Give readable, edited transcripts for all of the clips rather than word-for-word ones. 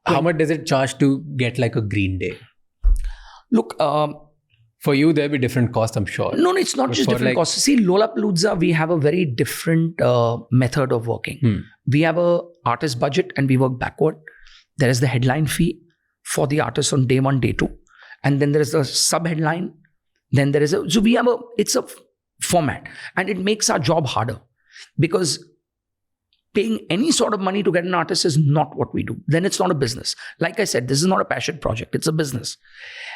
How much does it charge to get like a Green Day? Look, For you, there'll be different costs, I'm sure. no, it's not But just for different costs. See, Lollapalooza, we have a very different method of working. We have a artist budget and we work backward. There is the headline fee for the artist on day 1, day 2. And then there is the sub-headline. Then there is it's a format. And it makes our job harder. Because paying any sort of money to get an artist is not what we do. Then it's not a business. Like I said, this is not a passion project. It's a business.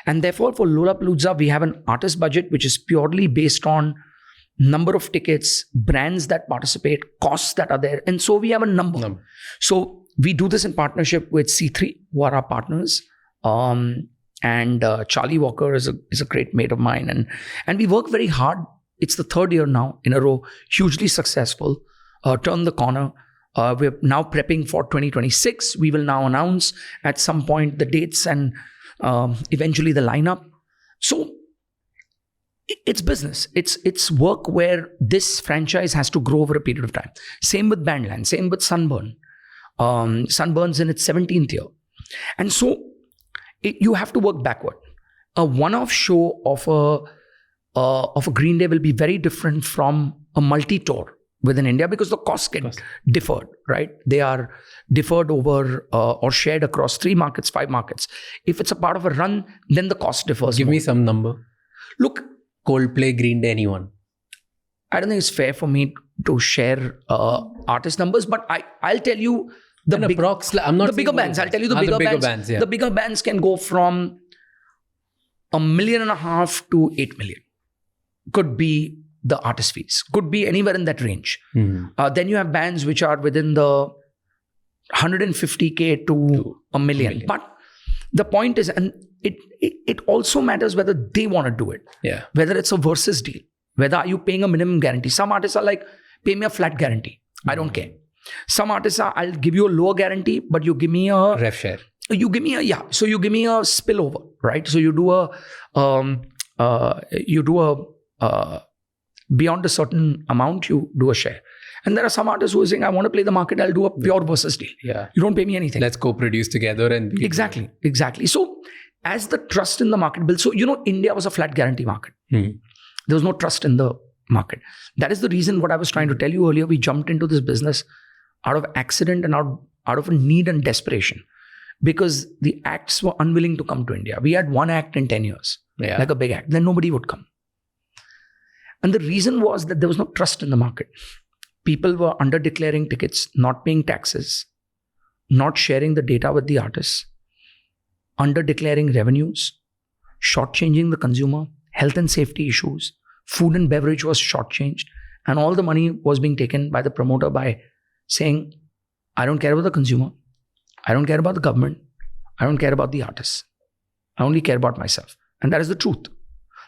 And therefore, for Lollapalooza, we have an artist budget which is purely based on number of tickets, brands that participate, costs that are there. And so we have a number. So we do this in partnership with C3, who are our partners. And Charlie Walker is a great mate of mine. And we work very hard. It's the 3rd year now in a row, hugely successful. Turn the corner. We're now prepping for 2026. We will now announce at some point the dates and eventually the lineup. So it's business. It's work where this franchise has to grow over a period of time. Same with Bandland. Same with Sunburn. Sunburn's in its 17th year. And so you have to work backward. A one-off show of a Green Day will be very different from a multi-tour within India because the costs get deferred, right? They are deferred over or shared across 3 markets, 5 markets. If it's a part of a run, then the cost differs. Give me some number. Look, Coldplay, Green Day, anyone. I don't think it's fair for me to share artist numbers, but I'll tell you the bigger bands. I'll tell you the bigger bands. Yeah. The bigger bands can go from $1.5 million to 8 million. Could be the artist fees. Could be anywhere in that range. Then you have bands which are within the 150K to a million. But the point is, and it also matters whether they want to do it. Yeah. Whether it's a versus deal. Whether are you paying a minimum guarantee. Some artists are like, pay me a flat guarantee. I don't care. Some artists are, I'll give you a lower guarantee, but you give me a... Rev share. You give me so you give me a spillover, right? So you do a... beyond a certain amount, you do a share. And there are some artists who are saying, I want to play the market, I'll do a pure versus deal. Yeah. You don't pay me anything. Let's co-produce together and... Exactly. So as the trust in the market builds, so India was a flat guarantee market. There was no trust in the market. That is the reason what I was trying to tell you earlier, we jumped into this business out of accident and out of a need and desperation. Because the acts were unwilling to come to India. We had one act in 10 years, like a big act. Then nobody would come. And the reason was that there was no trust in the market. People were under-declaring tickets, not paying taxes, not sharing the data with the artists, under-declaring revenues, shortchanging the consumer, health and safety issues, food and beverage was shortchanged, and all the money was being taken by the promoter by saying, I don't care about the consumer, I don't care about the government, I don't care about the artists, I only care about myself. And that is the truth.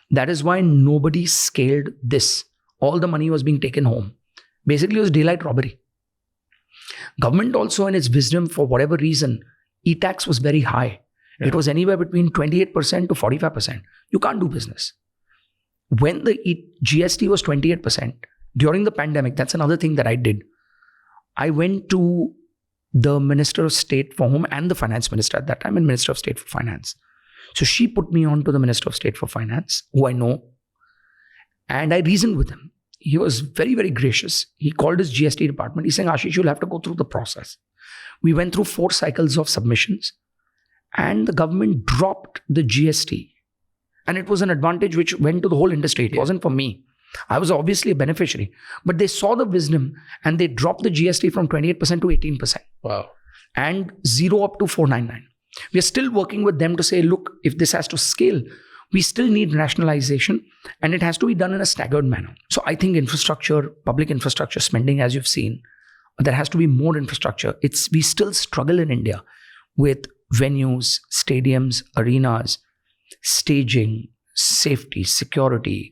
That is why nobody scaled this. All the money was being taken home. Basically, it was daylight robbery. Government also, in its wisdom, for whatever reason, e-tax was very high. It was anywhere between 28% to 45%. You can't do business. When the GST was 28%, during the pandemic, that's another thing that I did. I went to the Minister of State for Home and the Finance Minister at that time, and Minister of State for Finance. So she put me on to the Minister of State for Finance, who I know. And I reasoned with him. He was very, very gracious. He called his GST department. He's saying, Ashish, you'll have to go through the process. We went through 4 cycles of submissions. And the government dropped the GST. And it was an advantage which went to the whole industry. It wasn't for me. I was obviously a beneficiary. But they saw the wisdom and they dropped the GST from 28% to 18%. Wow. And 0 up to 499. We are still working with them to say, look, if this has to scale, we still need nationalization and it has to be done in a staggered manner. So I think infrastructure, public infrastructure spending, as you've seen, there has to be more infrastructure. We still struggle in India with venues, stadiums, arenas, staging, safety, security,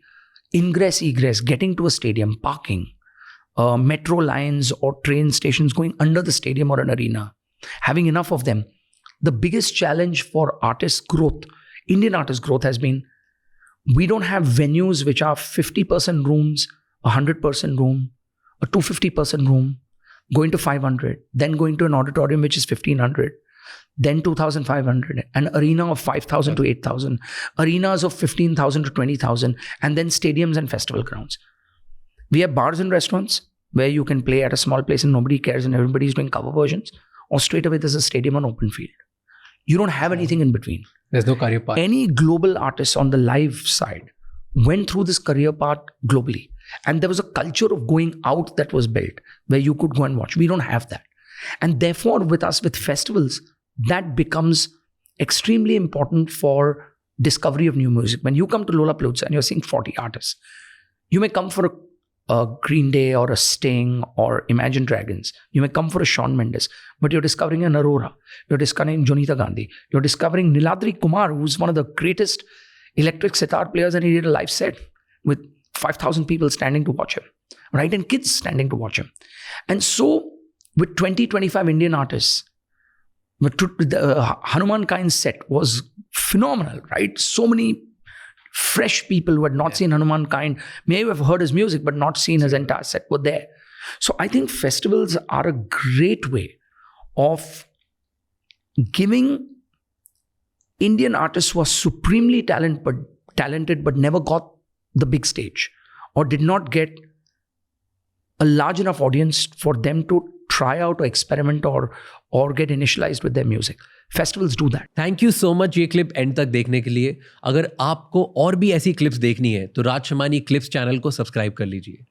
ingress, egress, getting to a stadium, parking, metro lines or train stations going under the stadium or an arena, having enough of them. The biggest challenge for artist growth, Indian artist growth, has been we don't have venues which are 50% rooms, 100% room, a 250% room, going to 500, then going to an auditorium which is 1500. then 2,500, an arena of 5,000 to 8,000, arenas of 15,000 to 20,000, and then stadiums and festival grounds. We have bars and restaurants where you can play at a small place and nobody cares and everybody's doing cover versions, or straight away there's a stadium on open field. You don't have anything in between. There's no career path. Any global artist on the live side went through this career path globally. And there was a culture of going out that was built where you could go and watch. We don't have that. And therefore, with us, with festivals, that becomes extremely important for discovery of new music. When you come to Lollapalooza and you're seeing 40 artists, you may come for a Green Day or a Sting or Imagine Dragons. You may come for a Shawn Mendes, but you're discovering an Aurora. You're discovering Jonita Gandhi. You're discovering Niladri Kumar, who's one of the greatest electric sitar players, and he did a live set with 5,000 people standing to watch him, right? And kids standing to watch him. And so with 20, 25 Indian artists, the Hanuman Kind set was phenomenal, right? So many fresh people who had not seen Hanuman Kind, may have heard his music, but not seen his entire set, were there. So I think festivals are a great way of giving Indian artists who are supremely talented but never got the big stage or did not get a large enough audience for them to try out or experiment or get initialized with their music. Festivals do that. Thank you so much ये clip and तक देखने के लिए. अगर आपको और भी ऐसी क्लिप्स देखनी है तो राज शमानी क्लिप्स चैनल को सब्सक्राइब कर लीजिए.